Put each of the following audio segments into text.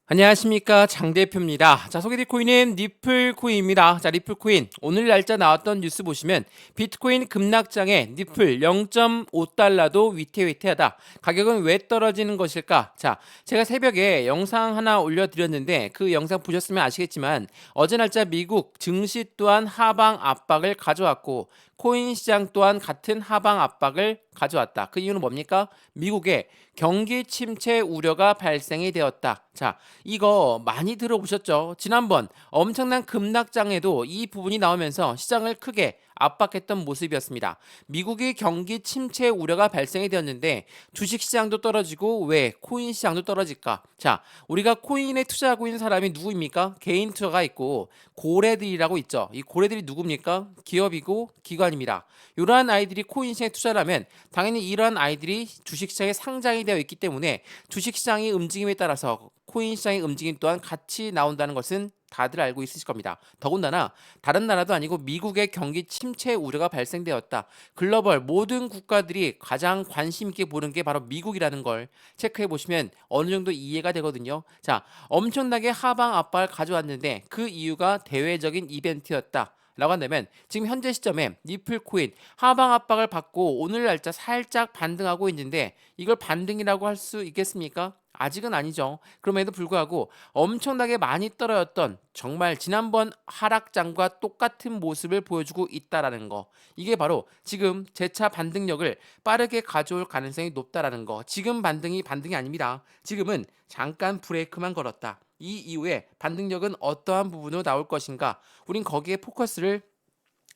안녕하십니까, 장 대표입니다. 자, 소개드릴 코인은 리플코인입니다. 자, 리플코인 오늘 날짜 나왔던 뉴스 보시면 비트코인 급락장에 리플 0.5달러도 위태위태하다. 가격은 왜 떨어지는 것일까? 자, 제가 새벽에 영상 하나 올려드렸는데 그 영상 보셨으면 아시겠지만 어제 날짜 미국 증시 또한 하방 압박을 가져왔고 코인 시장 또한 같은 하방 압박을 가져왔다. 그 이유는 뭡니까? 미국의 경기 침체 우려가 발생이 되었다. 자, 이거 많이 들어보셨죠? 지난번 엄청난 급락장에도 이 부분이 나오면서 시장을 크게 압박했던 모습이었습니다. 미국의 경기 침체 우려가 발생이 되었는데 주식 시장도 떨어지고 왜 코인 시장도 떨어질까? 자, 우리가 코인에 투자하고 있는 사람이 누구입니까? 개인 투자가 있고 고래들이라고 있죠. 이 고래들이 누굽니까? 기업이고 기관입니다. 이러한 아이들이 코인 시장에 투자를 하면 당연히 이러한 아이들이 주식 시장에 상장이 되어 있기 때문에 주식 시장의 움직임에 따라서 코인 시장의 움직임 또한 같이 나온다는 것은 다들 알고 있으실 겁니다. 더군다나 다른 나라도 아니고 미국의 경기 침체 우려가 발생되었다. 글로벌 모든 국가들이 가장 관심 있게 보는 게 바로 미국이라는 걸 체크해 보시면 어느 정도 이해가 되거든요. 자, 엄청나게 하방 압박을 가져왔는데 그 이유가 대외적인 이벤트였다. 라고 한다면 지금 현재 시점에 리플 코인 하방 압박을 받고 오늘 날짜 살짝 반등하고 있는데 이걸 반등이라고 할 수 있겠습니까? 아직은 아니죠. 그럼에도 불구하고 엄청나게 많이 떨어졌던 정말 지난번 하락장과 똑같은 모습을 보여주고 있다라는 거. 이게 바로 지금 재차 반등력을 빠르게 가져올 가능성이 높다라는 거. 지금 반등이 아닙니다. 지금은 잠깐 브레이크만 걸었다. 이 이후에 반등력은 어떠한 부분으로 나올 것인가? 우린 거기에 포커스를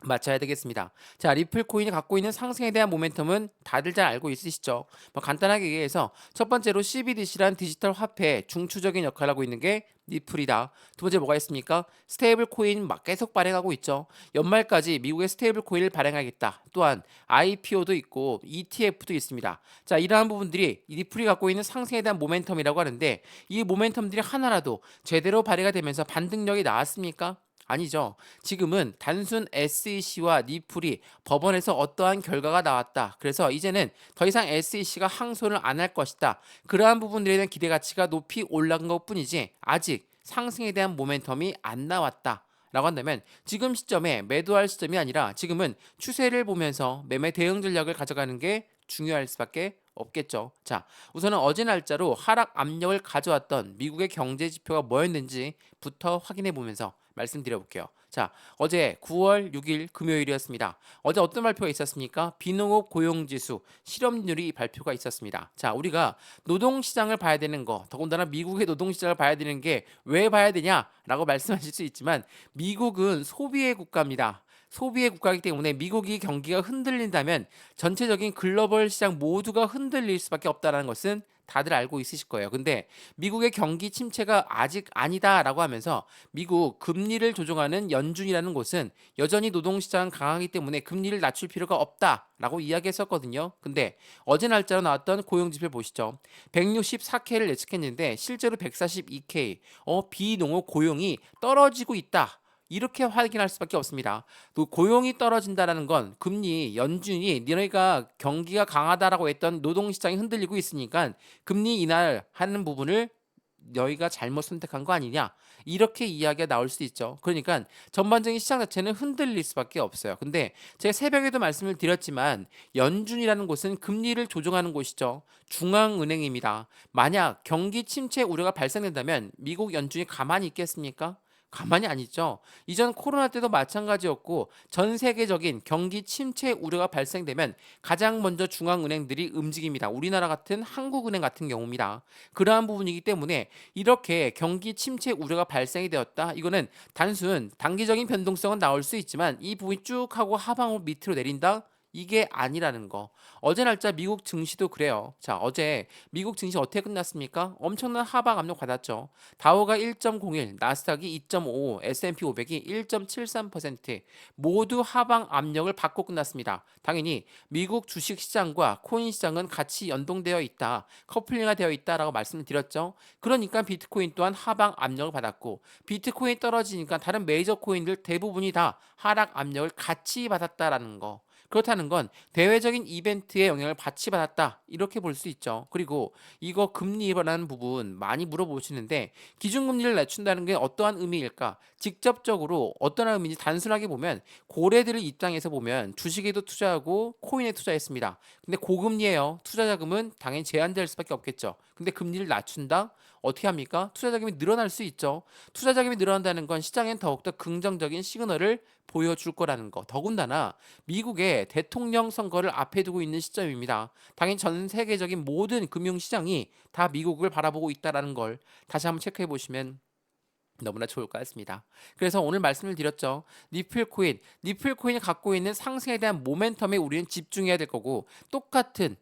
맞춰야 되겠습니다. 자, 리플 코인이 갖고 있는 상승에 대한 모멘텀은 다들 잘 알고 있으시죠? 뭐 간단하게 얘기해서 첫 번째로 CBDC란 디지털 화폐의 중추적인 역할을 하고 있는 게 리플이다. 두 번째 뭐가 있습니까? 스테이블 코인 막 계속 발행하고 있죠. 연말까지 미국의 스테이블 코인을 발행하겠다. 또한 IPO도 있고 ETF도 있습니다. 자, 이러한 부분들이 이 리플이 갖고 있는 상승에 대한 모멘텀이라고 하는데 이 모멘텀들이 하나라도 제대로 발휘가 되면서 반등력이 나왔습니까? 아니죠. 지금은 단순 SEC와 리플이 법원에서 어떠한 결과가 나왔다. 그래서 이제는 더 이상 SEC가 항소를 안 할 것이다. 그러한 부분들에 대한 기대 가치가 높이 올라간 것뿐이지 아직 상승에 대한 모멘텀이 안 나왔다. 라고 한다면 지금 시점에 매도할 시점이 아니라 지금은 추세를 보면서 매매 대응 전략을 가져가는 게 중요할 수밖에 없겠죠. 자, 우선은 어제 날짜로 하락 압력을 가져왔던 미국의 경제 지표가 뭐였는지부터 확인해 보면서 말씀드려 볼게요. 자, 어제 9월 6일 금요일이었습니다. 어제 어떤 발표가 있었습니까? 비농업 고용지수, 실업률이 발표가 있었습니다. 자, 우리가 노동시장을 봐야 되는 거, 더군다나 미국의 노동시장을 봐야 되는 게 왜 봐야 되냐라고 말씀하실 수 있지만 미국은 소비의 국가입니다. 소비의 국가이기 때문에 미국이 경기가 흔들린다면 전체적인 글로벌 시장 모두가 흔들릴 수밖에 없다는 것은 다들 알고 있으실 거예요. 근데 미국의 경기 침체가 아직 아니다라고 하면서 미국 금리를 조종하는 연준이라는 곳은 여전히 노동시장 강하기 때문에 금리를 낮출 필요가 없다라고 이야기했었거든요. 근데 어제 날짜로 나왔던 고용지표 보시죠. 164K를 예측했는데 실제로 142K, 비농업 고용이 떨어지고 있다. 이렇게 확인할 수밖에 없습니다. 또 고용이 떨어진다라는 건 금리 연준이 너희가 경기가 강하다라고 했던 노동시장이 흔들리고 있으니까 금리 인하하는 부분을 너희가 잘못 선택한 거 아니냐 이렇게 이야기가 나올 수 있죠. 그러니까 전반적인 시장 자체는 흔들릴 수밖에 없어요. 근데 제가 새벽에도 말씀을 드렸지만 연준이라는 곳은 금리를 조정하는 곳이죠. 중앙은행입니다. 만약 경기 침체 우려가 발생된다면 미국 연준이 가만히 있겠습니까? 가만히 안 있죠. 이전 코로나 때도 마찬가지였고 전 세계적인 경기 침체 우려가 발생되면 가장 먼저 중앙은행들이 움직입니다. 우리나라 같은 한국은행 같은 경우입니다. 그러한 부분이기 때문에 이렇게 경기 침체 우려가 발생이 되었다. 이거는 단순 단기적인 변동성은 나올 수 있지만 이 부분이 쭉 하고 하방으로 밑으로 내린다. 이게 아니라는 거. 어제 날짜 미국 증시도 그래요. 자, 어제 미국 증시 어떻게 끝났습니까? 엄청난 하방 압력 받았죠. 다우가 1.01, 나스닥이 2.55, S&P 500이 1.73% 모두 하방 압력을 받고 끝났습니다. 당연히 미국 주식 시장과 코인 시장은 같이 연동되어 있다. 커플링화 되어 있다라고 말씀을 드렸죠. 그러니까 비트코인 또한 하방 압력을 받았고 비트코인 떨어지니까 다른 메이저 코인들 대부분이 다 하락 압력을 같이 받았다라는 거. 그렇다는 건 대외적인 이벤트의 영향을 받다 이렇게 볼 수 있죠. 그리고 이거 금리라는 부분 많이 물어보시는데 기준금리를 낮춘다는 게 어떠한 의미일까? 직접적으로 어떤 의미인지 단순하게 보면 고래들 입장에서 보면 주식에도 투자하고 코인에 투자했습니다. 근데 고금리예요. 투자 자금은 당연히 제한될 수밖에 없겠죠. 근데 금리를 낮춘다? 어떻게 합니까? 투자 자금이 늘어날 수 있죠. 투자 자금이 늘어난다는 건 시장엔 더욱더 긍정적인 시그널을 보여줄 거라는 거. 더군다나 미국의 대통령 선거를 앞에 두고 있는 시점입니다. 당연히 전 세계적인 모든 금융시장이 다 미국을 바라보고 있다는 걸 다시 한번 체크해 보시면 너무나 좋을 것 같습니다. 그래서 오늘 말씀을 드렸죠. 니플코인이 갖고 있는 상승에 대한 모멘텀에 우리는 집중해야 될 거고 똑같은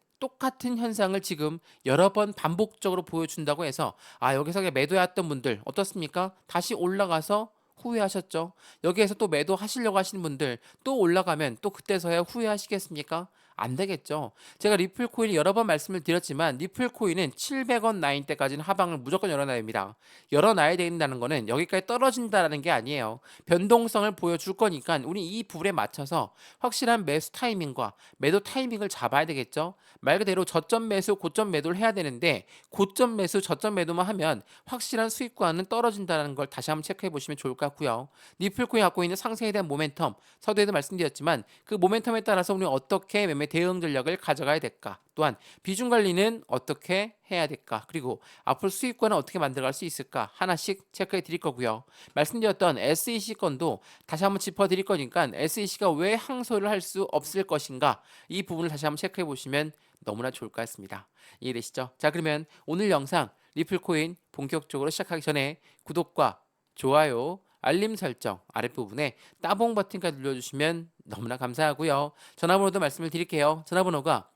현상을 지금 여러 번 반복적으로 보여준다고 해서 여기서 매도해왔던 분들 어떻습니까? 다시 올라가서 후회하셨죠. 여기에서 또 매도하시려고 하시는 분들 또 올라가면 또 그때서야 후회하시겠습니까? 안 되겠죠. 제가 리플코인 여러 번 말씀을 드렸지만 리플코인은 700원 라인 때까지는 하방을 무조건 열어놔야 됩니다. 열어놔야 된다는 거는 여기까지 떨어진다라는 게 아니에요. 변동성을 보여줄 거니까 우리 이 부분에 맞춰서 확실한 매수 타이밍과 매도 타이밍을 잡아야 되겠죠. 말 그대로 저점 매수, 고점 매도를 해야 되는데 고점 매수, 저점 매도만 하면 확실한 수익과는 떨어진다는 걸 다시 한번 체크해 보시면 좋을 것 같고요. 리플코인이 갖고 있는 상승에 대한 모멘텀, 서두에도 말씀드렸지만 그 모멘텀에 따라서 우리는 어떻게 매매 대응 전략을 가져가야 될까? 또한 비중 관리는 어떻게 해야 될까? 그리고 앞으로 수익과는 어떻게 만들어갈 수 있을까? 하나씩 체크해 드릴 거고요. 말씀드렸던 SEC 건도 다시 한번 짚어 드릴 거니까 SEC가 왜 항소를 할 수 없을 것인가? 이 부분을 다시 한번 체크해 보시면 너무나 좋을 것 같습니다. 이해되시죠? 자, 그러면 오늘 영상 리플코인 본격적으로 시작하기 전에 구독과 좋아요, 알림 설정 아랫부분에 따봉 버튼까지 눌러주시면 너무나 감사하고요. 전화번호도 말씀을 드릴게요. 전화번호가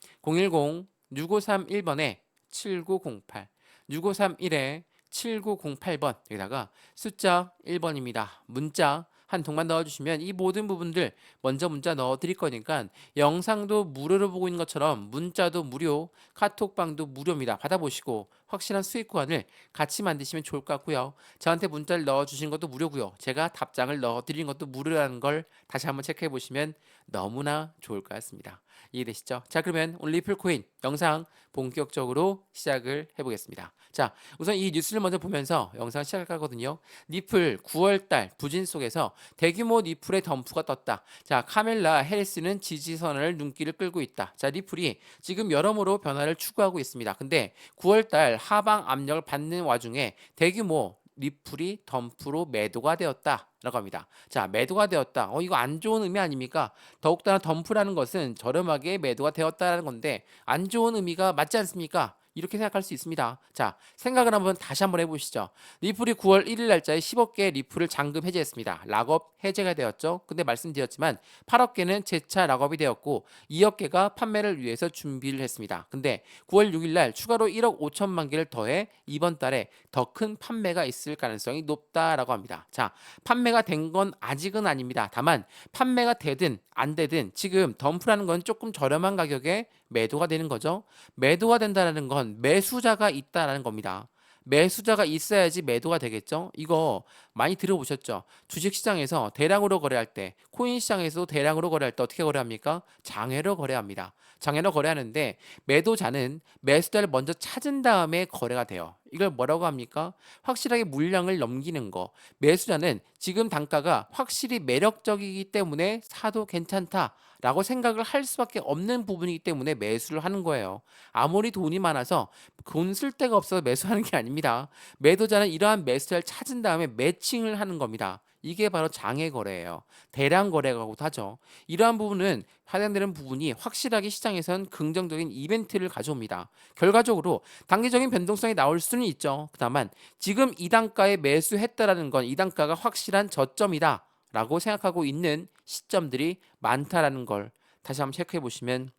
010-6531번에 7908, 6531에 7908번, 여기다가 숫자 1번입니다. 문자 한 통만 넣어주시면 이 모든 부분들 먼저 문자 넣어드릴 거니까 영상도 무료로 보고 있는 것처럼 문자도 무료, 카톡방도 무료입니다. 받아보시고 확실한 수익 구간을 같이 만드시면 좋을 것 같고요. 저한테 문자를 넣어주신 것도 무료고요. 제가 답장을 넣어드리는 것도 무료라는 걸 다시 한번 체크해 보시면 너무나 좋을 것 같습니다. 이해되시죠? 자, 그러면 오늘 리플코인 영상 본격적으로 시작을 해보겠습니다. 자, 우선 이 뉴스를 먼저 보면서 영상 시작할 거거든요. 니플 9월달 부진 속에서 대규모 니플의 덤프가 떴다. 자, 카멜라 해리스는 지지선을 눈길을 끌고 있다. 자, 니플이 지금 여러모로 변화를 추구하고 있습니다. 근데 9월달 하방 압력을 받는 와중에 대규모 리플이 덤프로 매도가 되었다라고 합니다. 자, 매도가 되었다. 이거 안 좋은 의미 아닙니까? 더욱다나 덤프라는 것은 저렴하게 매도가 되었다라는 건데 안 좋은 의미가 맞지 않습니까? 이렇게 생각할 수 있습니다. 자, 생각을 한번 다시 한번 해보시죠. 리플이 9월 1일 날짜에 10억 개의 리플을 잔금 해제했습니다. 락업 해제가 되었죠. 근데 말씀드렸지만 8억 개는 재차 락업이 되었고 2억 개가 판매를 위해서 준비를 했습니다. 근데 9월 6일 날 추가로 1억 5천만 개를 더해 이번 달에 더 큰 판매가 있을 가능성이 높다라고 합니다. 자, 판매가 된 건 아직은 아닙니다. 다만 판매가 되든 안 되든 지금 덤프라는 건 조금 저렴한 가격에 매도가 되는 거죠. 매도가 된다는 건 매수자가 있다라는 겁니다. 매수자가 있어야지 매도가 되겠죠. 이거 많이 들어보셨죠? 주식시장에서 대량으로 거래할 때, 코인 시장에서도 대량으로 거래할 때 어떻게 거래합니까? 장외로 거래합니다. 장외로 거래하는데 매도자는 매수자를 먼저 찾은 다음에 거래가 돼요. 이걸 뭐라고 합니까? 확실하게 물량을 넘기는 거. 매수자는 지금 단가가 확실히 매력적이기 때문에 사도 괜찮다라고 생각을 할 수밖에 없는 부분이기 때문에 매수를 하는 거예요. 아무리 돈이 많아서 돈 쓸 데가 없어서 매수하는 게 아닙니다. 매도자는 이러한 매수자를 찾은 다음에 매칭을 하는 겁니다. 이게 바로 장외 거래예요. 대량 거래라고도 하죠. 이러한 부분은 해당되는 부분이 확실하게 시장에선 긍정적인 이벤트를 가져옵니다. 결과적으로 단기적인 변동성이 나올 수는 있죠. 다만 지금 이 단가에 매수했다라는 건 이 단가가 확실한 저점이다 라고 생각하고 있는 시점들이 많다라는 걸 다시 한번 체크해 보시면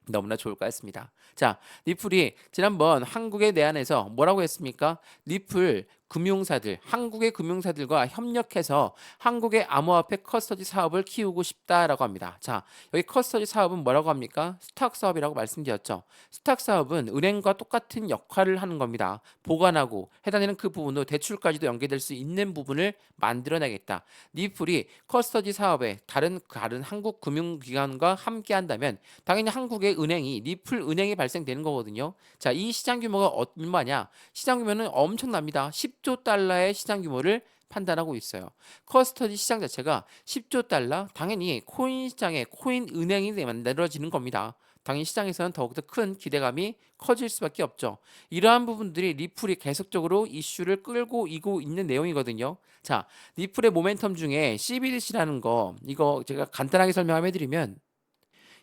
너무나 좋을 것 같습니다. 자, 리플이 지난번 한국의 내한에서 뭐라고 했습니까? 리플 금융사들, 한국의 금융사들과 협력해서 한국의 암호화폐 커스터디 사업을 키우고 싶다라고 합니다. 자, 여기 커스터디 사업은 뭐라고 합니까? 스탁 사업이라고 말씀드렸죠. 스탁 사업은 은행과 똑같은 역할을 하는 겁니다. 보관하고 해당되는 그 부분도 대출까지도 연계될 수 있는 부분을 만들어내겠다. 니플이 커스터디 사업에 다른 한국 금융기관과 함께 한다면 당연히 한국의 은행이 니플 은행이 발생되는 거거든요. 자, 이 시장 규모가 얼마냐? 시장 규모는 엄청납니다. 10조 달러의 시장 규모를 판단하고 있어요. 커스터디 시장 자체가 10조 달러, 당연히 코인 시장에 코인 은행이 만들어지는 겁니다. 당연히 시장에서는 더욱더 큰 기대감이 커질 수밖에 없죠. 이러한 부분들이 리플이 계속적으로 이슈를 끌고 이고 있는 내용이거든요. 자, 리플의 모멘텀 중에 CBDC라는 거, 이거 제가 간단하게 설명해드리면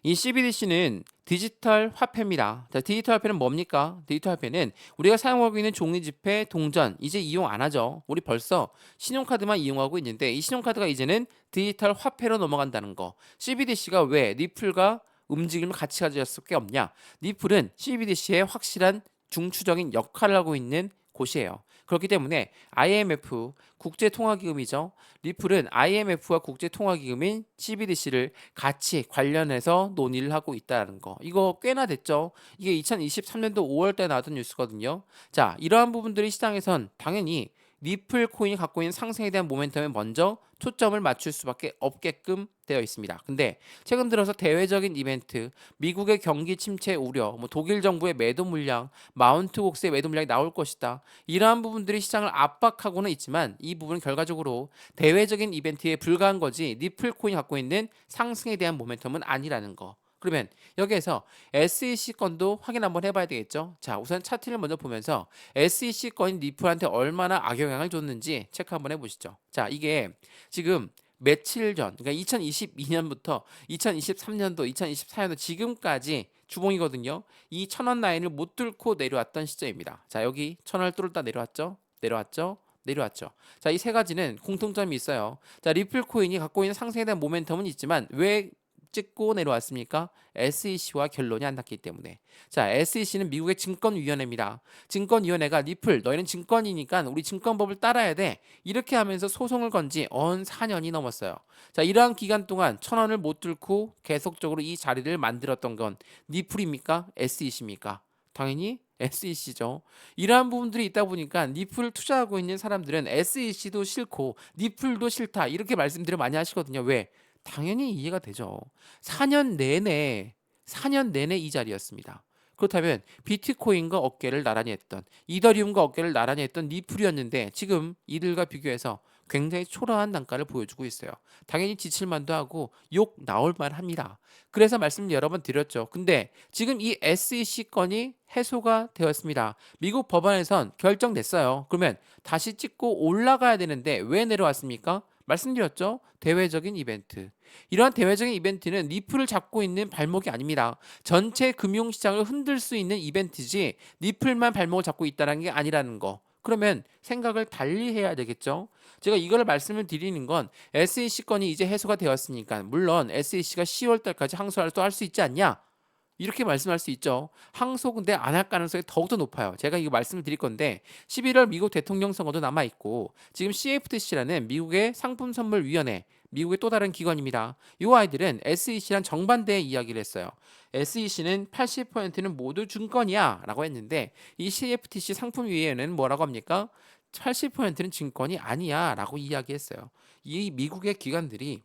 이 CBDC는 디지털 화폐입니다. 자, 디지털 화폐는 뭡니까? 디지털 화폐는 우리가 사용하고 있는 종이지폐, 동전 이제 이용 안 하죠. 우리 벌써 신용카드만 이용하고 있는데 이 신용카드가 이제는 디지털 화폐로 넘어간다는 거. CBDC가 왜 리플과 움직임을 같이 가질 수밖에 없냐? 리플은 CBDC의 확실한 중추적인 역할을 하고 있는 곳이에요. 그렇기 때문에 IMF 국제통화기금이죠. 리플은 IMF와 국제통화기금인 CBDC를 같이 관련해서 논의를 하고 있다는 거. 이거 꽤나 됐죠. 이게 2023년도 5월 때 나왔던 뉴스거든요. 자, 이러한 부분들이 시장에선 당연히 리플 코인이 갖고 있는 상승에 대한 모멘텀에 먼저 초점을 맞출 수밖에 없게끔 되어 있습니다. 근데 최근 들어서 대외적인 이벤트, 미국의 경기 침체 우려, 독일 정부의 매도 물량, 마운트 곡스의 매도 물량이 나올 것이다. 이러한 부분들이 시장을 압박하고는 있지만 이 부분은 결과적으로 대외적인 이벤트에 불과한 거지 리플 코인이 갖고 있는 상승에 대한 모멘텀은 아니라는 거. 그러면 여기에서 SEC 건도 확인 한번 해봐야 되겠죠. 자, 우선 차트를 먼저 보면서 SEC 건이 리플한테 얼마나 악영향을 줬는지 체크 한번 해보시죠. 자, 이게 지금 며칠 전, 그러니까 2022년부터 2023년도, 2024년도 지금까지 주봉이거든요. 이 1000원 라인을 못 뚫고 내려왔던 시점입니다. 자, 여기 1000원을 뚫다 내려왔죠. 내려왔죠. 자, 이 세 가지는 공통점이 있어요. 자, 리플 코인이 갖고 있는 상승에 대한 모멘텀은 있지만 왜 찍고 내려왔습니까? SEC와 결론이 안 났기 때문에. 자, SEC는 미국의 증권위원회입니다. 증권위원회가 리플, 너희는 증권이니까 우리 증권법을 따라야 돼. 이렇게 하면서 소송을 건 지 4년이 넘었어요. 자, 이러한 기간 동안 1000원을 못 뚫고 계속적으로 이 자리를 만들었던 건 리플입니까? SEC입니까? 당연히 SEC죠. 이러한 부분들이 있다 보니까 리플을 투자하고 있는 사람들은 SEC도 싫고 리플도 싫다. 이렇게 말씀들을 많이 하시거든요. 왜? 당연히 이해가 되죠. 4년 내내 이 자리였습니다. 그렇다면 비트코인과 어깨를 나란히 했던 이더리움과 어깨를 나란히 했던 리플이었는데 지금 이들과 비교해서 굉장히 초라한 단가를 보여주고 있어요. 당연히 지칠만도 하고 욕 나올 만합니다. 그래서 말씀 여러 번 드렸죠. 근데 지금 이 SEC 건이 해소가 되었습니다. 미국 법원에선 결정됐어요. 그러면 다시 찍고 올라가야 되는데 왜 내려왔습니까? 말씀드렸죠. 대외적인 이벤트. 이러한 대외적인 이벤트는 리플을 잡고 있는 발목이 아닙니다. 전체 금융시장을 흔들 수 있는 이벤트지 리플만 발목을 잡고 있다는 게 아니라는 거. 그러면 생각을 달리 해야 되겠죠. 제가 이거를 말씀을 드리는 건 SEC 건이 이제 해소가 되었으니까 물론 SEC가 10월 달까지 항소를 또 할 수 있지 않냐? 이렇게 말씀할 수 있죠. 항소 근데 안 할 가능성이 더욱더 높아요. 제가 이거 말씀을 드릴 건데 11월 미국 대통령 선거도 남아 있고 지금 CFTC라는 미국의 상품선물위원회 미국의 또 다른 기관입니다. 이 아이들은 SEC랑 정반대의 이야기를 했어요. SEC는 80%는 모두 증권이야 라고 했는데 이 CFTC 상품위원회는 뭐라고 합니까? 80%는 증권이 아니야 라고 이야기했어요. 이 미국의 기관들이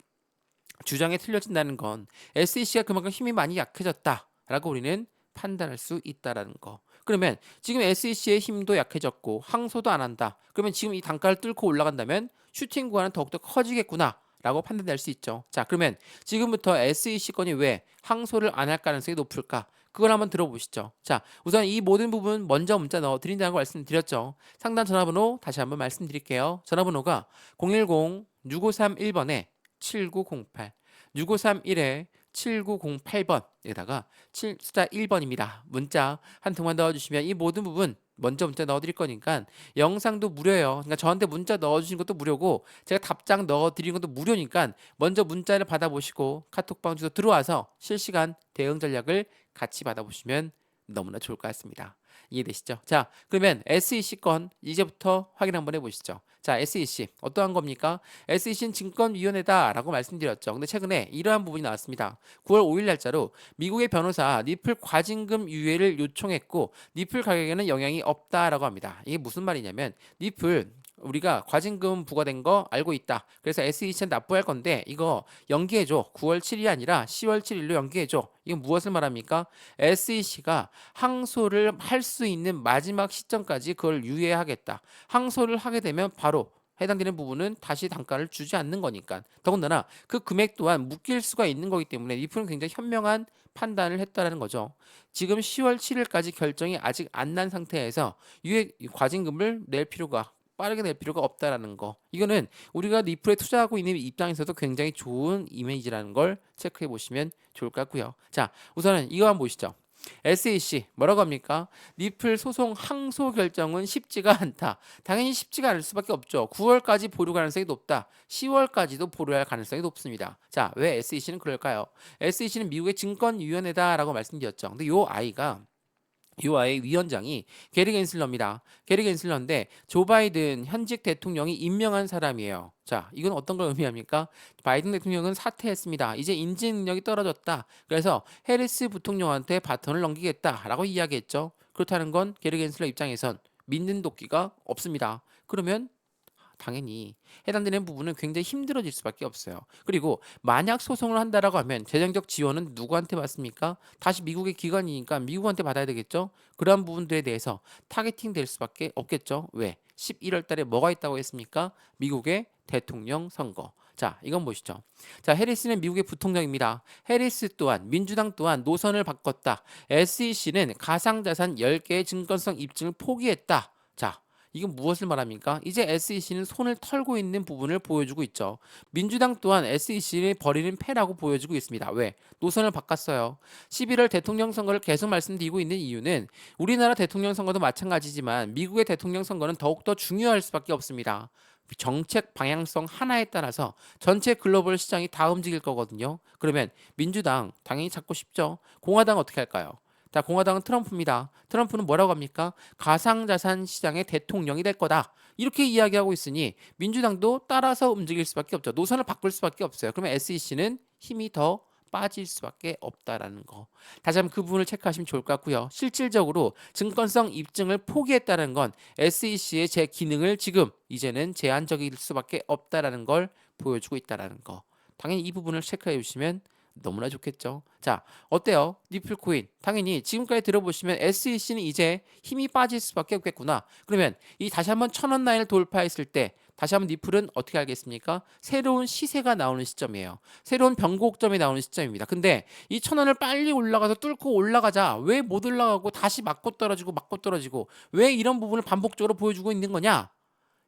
주장에 틀려진다는 건 SEC가 그만큼 힘이 많이 약해졌다 라고 우리는 판단할 수 있다라는 거. 그러면 지금 SEC의 힘도 약해졌고 항소도 안 한다. 그러면 지금 이 단가를 뚫고 올라간다면 슈팅 구간은 더욱더 커지겠구나 라고 판단될 수 있죠. 자, 그러면 지금부터 SEC 건이 왜 항소를 안 할 가능성이 높을까? 그걸 한번 들어보시죠. 자, 우선 이 모든 부분 먼저 문자 넣어드린다는 걸 말씀드렸죠. 상담 전화번호 다시 한번 말씀드릴게요. 전화번호가 010-6531번에 7908 6531에 7908번에다가 숫자 1번입니다. 문자 한 통만 넣어주시면 이 모든 부분 먼저 문자 넣어드릴 거니까 영상도 무료예요. 그러니까 저한테 문자 넣어주신 것도 무료고 제가 답장 넣어드리는 것도 무료니까 먼저 문자를 받아보시고 카톡방 주소 들어와서 실시간 대응 전략을 같이 받아보시면 너무나 좋을 것 같습니다. 이해되시죠? 자, 그러면 SEC 건 이제부터 확인 한번 해보시죠. 자, SEC 어떠한 겁니까? SEC는 증권위원회다라고 말씀드렸죠. 근데 최근에 이러한 부분이 나왔습니다. 9월 5일 날짜로 미국의 변호사 니플 과징금 유예를 요청했고 니플 가격에는 영향이 없다라고 합니다. 이게 무슨 말이냐면 니플 우리가 과징금 부과된 거 알고 있다. 그래서 SEC는 납부할 건데 이거 연기해줘. 9월 7일이 아니라 10월 7일로 연기해줘. 이건 무엇을 말합니까? SEC가 항소를 할 수 있는 마지막 시점까지 그걸 유예하겠다. 항소를 하게 되면 바로 해당되는 부분은 다시 단가를 주지 않는 거니까. 더군다나 그 금액 또한 묶일 수가 있는 거기 때문에 리플은 굉장히 현명한 판단을 했다라는 거죠. 지금 10월 7일까지 결정이 아직 안 난 상태에서 유예 과징금을 낼 필요가 빠르게 낼 필요가 없다라는 거. 이거는 우리가 리플에 투자하고 있는 입장에서도 굉장히 좋은 이미지라는 걸 체크해 보시면 좋을 것 같고요. 자, 우선은 이거 한번 보시죠. SEC 뭐라고 합니까? 리플 소송 항소 결정은 쉽지가 않다. 당연히 쉽지가 않을 수밖에 없죠. 9월까지 보류 가능성이 높다. 10월까지도 보류할 가능성이 높습니다. 자, 왜 SEC는 그럴까요? SEC는 미국의 증권위원회다라고 말씀드렸죠. 근데 요 아이 위원장이 게리 겐슬러입니다. 게리 겐슬러인데 조 바이든 현직 대통령이 임명한 사람이에요. 자, 이건 어떤 걸 의미합니까? 바이든 대통령은 사퇴했습니다. 이제 인지 능력이 떨어졌다. 그래서 해리스 부통령한테 바톤을 넘기겠다라고 이야기했죠. 그렇다는 건 게리 겐슬러 입장에선 믿는 도끼가 없습니다. 그러면 당연히 해당되는 부분은 굉장히 힘들어질 수밖에 없어요. 그리고 만약 소송을 한다라고 하면 재정적 지원은 누구한테 받습니까? 다시 미국의 기관이니까 미국한테 받아야 되겠죠? 그러한 부분들에 대해서 타겟팅 될 수밖에 없겠죠. 왜? 11월 달에 뭐가 있다고 했습니까? 미국의 대통령 선거. 자, 이건 보시죠. 자, 해리스는 미국의 부통령입니다. 해리스 또한 민주당 또한 노선을 바꿨다. SEC는 가상자산 10개의 증권성 입증을 포기했다. 자, 이건 무엇을 말합니까? 이제 SEC는 손을 털고 있는 부분을 보여주고 있죠. 민주당 또한 SEC를 버리는 패라고 보여주고 있습니다. 왜? 노선을 바꿨어요. 11월 대통령 선거를 계속 말씀드리고 있는 이유는 우리나라 대통령 선거도 마찬가지지만 미국의 대통령 선거는 더욱더 중요할 수밖에 없습니다. 정책 방향성 하나에 따라서 전체 글로벌 시장이 다 움직일 거거든요. 그러면 민주당 당연히 찾고 싶죠. 공화당 어떻게 할까요? 자, 공화당은 트럼프입니다. 트럼프는 뭐라고 합니까? 가상자산 시장의 대통령이 될 거다. 이렇게 이야기하고 있으니 민주당도 따라서 움직일 수밖에 없죠. 노선을 바꿀 수밖에 없어요. 그러면 SEC는 힘이 더 빠질 수밖에 없다라는 거. 다시 한번 그 부분을 체크하시면 좋을 것 같고요. 실질적으로 증권성 입증을 포기했다는 건 SEC의 제 기능을 지금 이제는 제한적일 수밖에 없다라는 걸 보여주고 있다라는 거. 당연히 이 부분을 체크해 주시면 너무나 좋겠죠. 자, 어때요? 니플 코인. 당연히 지금까지 들어보시면 SEC는 이제 힘이 빠질 수밖에 없겠구나. 그러면 이 다시 한번 1,000원 라인을 돌파했을 때 다시 한번 니플은 어떻게 알겠습니까? 새로운 시세가 나오는 시점이에요. 새로운 변곡점이 나오는 시점입니다. 근데 이 1,000원을 빨리 올라가서 뚫고 올라가자. 왜 못 올라가고 다시 맞고 떨어지고 왜 이런 부분을 반복적으로 보여주고 있는 거냐?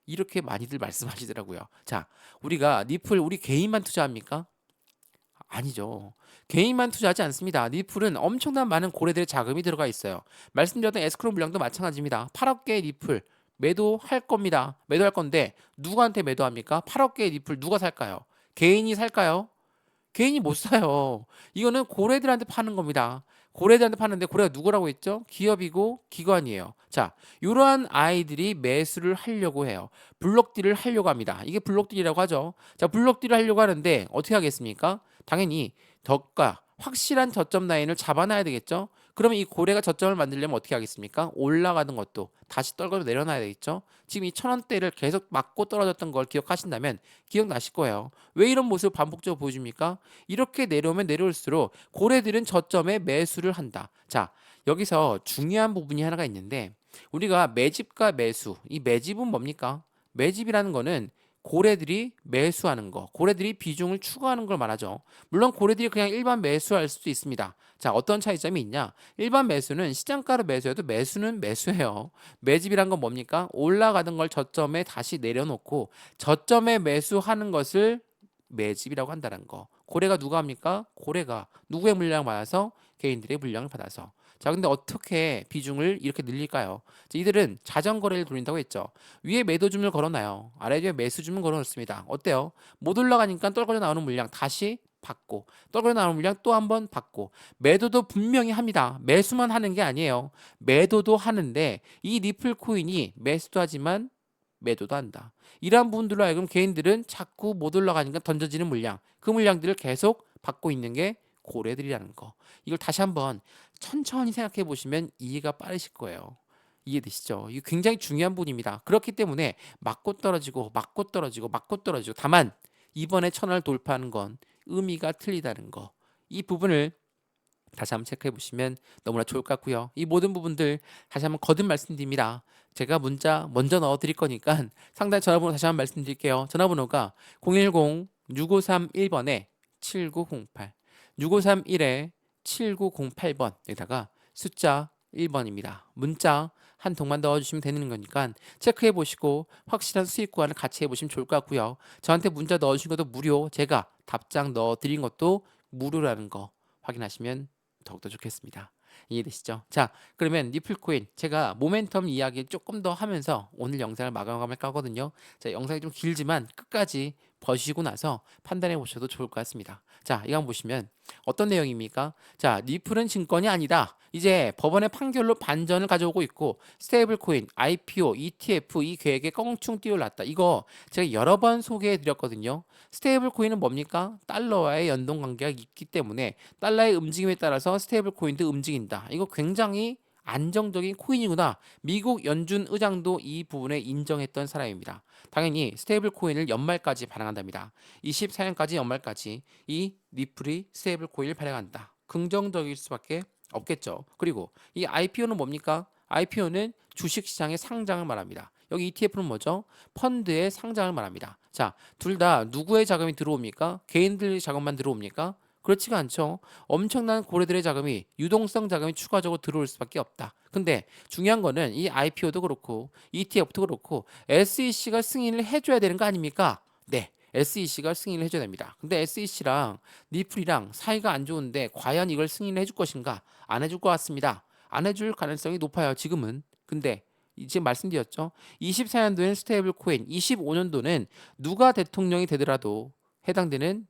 이렇게 많이들 말씀하시더라고요. 자, 우리가 니플 우리 개인만 투자합니까? 아니죠. 개인만 투자하지 않습니다. 리플은 엄청난 많은 고래들의 자금이 들어가 있어요. 말씀드렸던 에스크로 물량도 마찬가지입니다. 8억 개의 리플 매도할 겁니다. 매도할 건데 누구한테 매도합니까? 8억 개의 리플 누가 살까요? 개인이 살까요? 개인이 못 사요. 이거는 고래들한테 파는 겁니다. 고래들한테 파는데 고래가 누구라고 했죠? 기업이고 기관이에요. 자, 이러한 아이들이 매수를 하려고 해요. 블록딜을 하려고 합니다. 이게 블록딜이라고 하죠. 자, 블록딜을 하려고 하는데 어떻게 하겠습니까? 당연히 덕가 확실한 저점 라인을 잡아놔야 되겠죠. 그러면 이 고래가 저점을 만들려면 어떻게 하겠습니까? 올라가는 것도 다시 떨궈 내려놔야 되겠죠. 지금 이 1,000원대를 계속 맞고 떨어졌던 걸 기억하신다면 기억나실 거예요. 왜 이런 모습을 반복적으로 보여줍니까? 이렇게 내려오면 내려올수록 고래들은 저점에 매수를 한다. 자, 여기서 중요한 부분이 하나가 있는데 우리가 매집과 매수, 이 매집은 뭡니까? 매집이라는 거는 고래들이 매수하는 거, 고래들이 비중을 추가하는 걸 말하죠. 물론 고래들이 그냥 일반 매수할 수도 있습니다. 자, 어떤 차이점이 있냐? 일반 매수는 시장가로 매수해도 매수는 매수해요. 매집이란 건 뭡니까? 올라가던 걸 저점에 다시 내려놓고 저점에 매수하는 것을 매집이라고 한다는 거. 고래가 누가 합니까? 고래가 누구의 물량을 받아서? 개인들의 물량을 받아서. 자, 근데 어떻게 비중을 이렇게 늘릴까요? 자, 이들은 자전거래를 돌린다고 했죠. 위에 매도 주문을 걸어놔요. 아래에 매수 주문 걸어놓습니다. 어때요? 못 올라가니까 떨궈져 나오는 물량 다시 받고, 떨궈져 나오는 물량 또 한 번 받고, 매도도 분명히 합니다. 매수만 하는 게 아니에요. 매도도 하는데 이 리플 코인이 매수도 하지만 매도도 한다. 이러한 부분들로 하여금 개인들은 자꾸 못 올라가니까 던져지는 물량, 그 물량들을 계속 받고 있는 게 고래들이라는 거. 이걸 다시 한번 천천히 생각해 보시면 이해가 빠르실 거예요. 이해되시죠? 이게 굉장히 중요한 부분입니다. 그렇기 때문에 맞고 떨어지고 맞고 떨어지고 맞고 떨어지고, 다만 이번에 천을 돌파하는 건 의미가 틀리다는 거. 이 부분을 다시 한번 체크해 보시면 너무나 좋을 것 같고요. 이 모든 부분들 다시 한번 거듭 말씀드립니다. 제가 문자 먼저 넣어 드릴 거니까 상단 전화번호 다시 한번 말씀드릴게요. 전화번호가 010-6531번에 7908, 6531에 7908번에다가 숫자 1번입니다. 문자 한 통만 넣어주시면 되는 거니까 체크해 보시고 확실한 수익 구간을 같이 해보시면 좋을 것 같고요. 저한테 문자 넣어주신 것도 무료, 제가 답장 넣어드린 것도 무료라는 거 확인하시면 더욱더 좋겠습니다. 이해되시죠? 자, 그러면 리플코인 제가 모멘텀 이야기 조금 더 하면서 오늘 영상을 마감할까 하거든요. 자, 영상이 좀 길지만 끝까지 보시고 나서 판단해 보셔도 좋을 것 같습니다. 자, 이거 한번 보시면 어떤 내용입니까? 자, 리플은 증권이 아니다. 이제 법원의 판결로 반전을 가져오고 있고, 스테이블 코인, IPO, ETF 이 계획에 껑충 뛰어올랐다. 이거 제가 여러 번 소개해 드렸거든요. 스테이블 코인은 뭡니까? 달러와의 연동 관계가 있기 때문에 달러의 움직임에 따라서 스테이블 코인도 움직인다. 이거 굉장히 안정적인 코인이구나. 미국 연준 의장도 이 부분에 인정했던 사람입니다. 당연히 스테이블 코인을 연말까지 발행한답니다. 24년까지 연말까지 이 리플이 스테이블 코인을 발행한다. 긍정적일 수밖에 없겠죠. 그리고 이 IPO는 뭡니까? IPO는 주식시장의 상장을 말합니다. 여기 ETF는 뭐죠? 펀드의 상장을 말합니다. 자, 둘 다 누구의 자금이 들어옵니까? 개인들의 자금만 들어옵니까? 그렇지가 않죠. 엄청난 고래들의 자금이, 유동성 자금이 추가적으로 들어올 수밖에 없다. 근데 중요한 거는 이 IPO도 그렇고 ETF도 그렇고 SEC가 승인을 해줘야 되는 거 아닙니까? 네. SEC가 승인을 해줘야 됩니다. 근데 SEC랑 리플이랑 사이가 안 좋은데 과연 이걸 승인을 해줄 것인가? 안 해줄 것 같습니다. 안 해줄 가능성이 높아요, 지금은. 근데 지금 말씀드렸죠. 24년도에는 스테이블 코인, 25년도는 누가 대통령이 되더라도 해당되는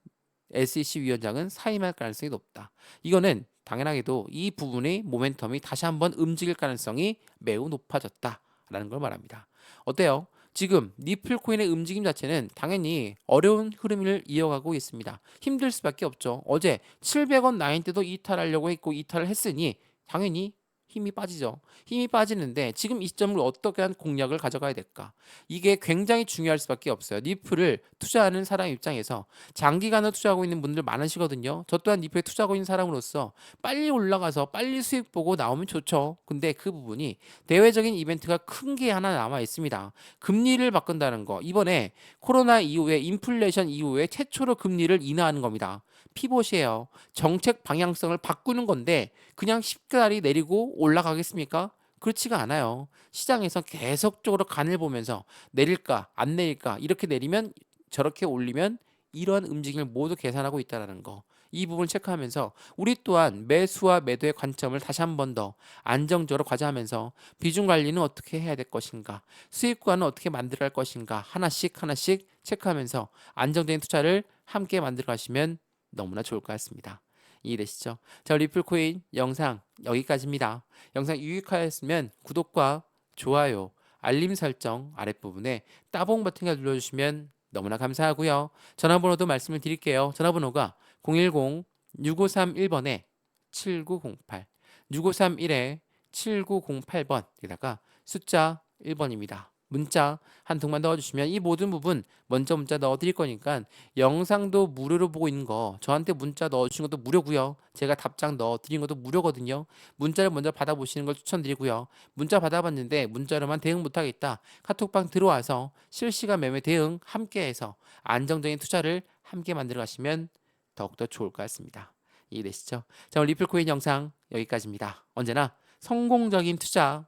SEC 위원장은 사임할 가능성이 높다. 이거는 당연하게도 이 부분의 모멘텀이 다시 한번 움직일 가능성이 매우 높아졌다라는 걸 말합니다. 어때요? 지금 리플 코인의 움직임 자체는 당연히 어려운 흐름을 이어가고 있습니다. 힘들 수밖에 없죠. 어제 700원 라인 때도 이탈하려고 했고 이탈을 했으니 당연히 힘이 빠지죠. 힘이 빠지는데 지금 이 시점을 어떻게 한 공략을 가져가야 될까? 이게 굉장히 중요할 수밖에 없어요. 리플을 투자하는 사람 입장에서 장기간으로 투자하고 있는 분들 많으시거든요. 저 또한 리플에 투자하고 있는 사람으로서 빨리 올라가서 빨리 수익 보고 나오면 좋죠. 근데 그 부분이 대외적인 이벤트가 큰 게 하나 남아 있습니다. 금리를 바꾼다는 거. 이번에 코로나 이후에 인플레이션 이후에 최초로 금리를 인하하는 겁니다. 피봇이에요. 정책 방향성을 바꾸는 건데 그냥 쉽게 내리고 올라가겠습니까? 그렇지가 않아요. 시장에서 계속적으로 간을 보면서 내릴까 안 내릴까, 이렇게 내리면 저렇게 올리면 이러한 움직임을 모두 계산하고 있다는 거. 이 부분을 체크하면서 우리 또한 매수와 매도의 관점을 다시 한 번 더 안정적으로 과제하면서 비중 관리는 어떻게 해야 될 것인가, 수익 구간은 어떻게 만들어 갈 것인가, 하나씩 하나씩 체크하면서 안정적인 투자를 함께 만들어 가시면 너무나 좋을 것 같습니다. 이해되시죠? 자, 리플코인 영상 여기까지입니다. 영상 유익하였으면 구독과 좋아요, 알림 설정 아랫부분에 따봉 버튼을 눌러주시면 너무나 감사하고요. 전화번호도 말씀을 드릴게요. 전화번호가 010-6531번에 7908, 6531에 7908번에다가 숫자 1번입니다. 문자 한 통만 넣어주시면 이 모든 부분 먼저 문자 넣어드릴 거니까 영상도 무료로 보고 있는 거 저한테 문자 넣어주신 것도 무료고요. 제가 답장 넣어드린 것도 무료거든요. 문자를 먼저 받아보시는 걸 추천드리고요. 문자 받아봤는데 문자로만 대응 못하겠다, 카톡방 들어와서 실시간 매매 대응 함께해서 안정적인 투자를 함께 만들어 가시면 더욱더 좋을 것 같습니다. 이해되시죠? 자, 오늘 리플코인 영상 여기까지입니다. 언제나 성공적인 투자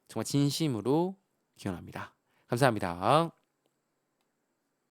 정말 진심으로 기원합니다. 감사합니다.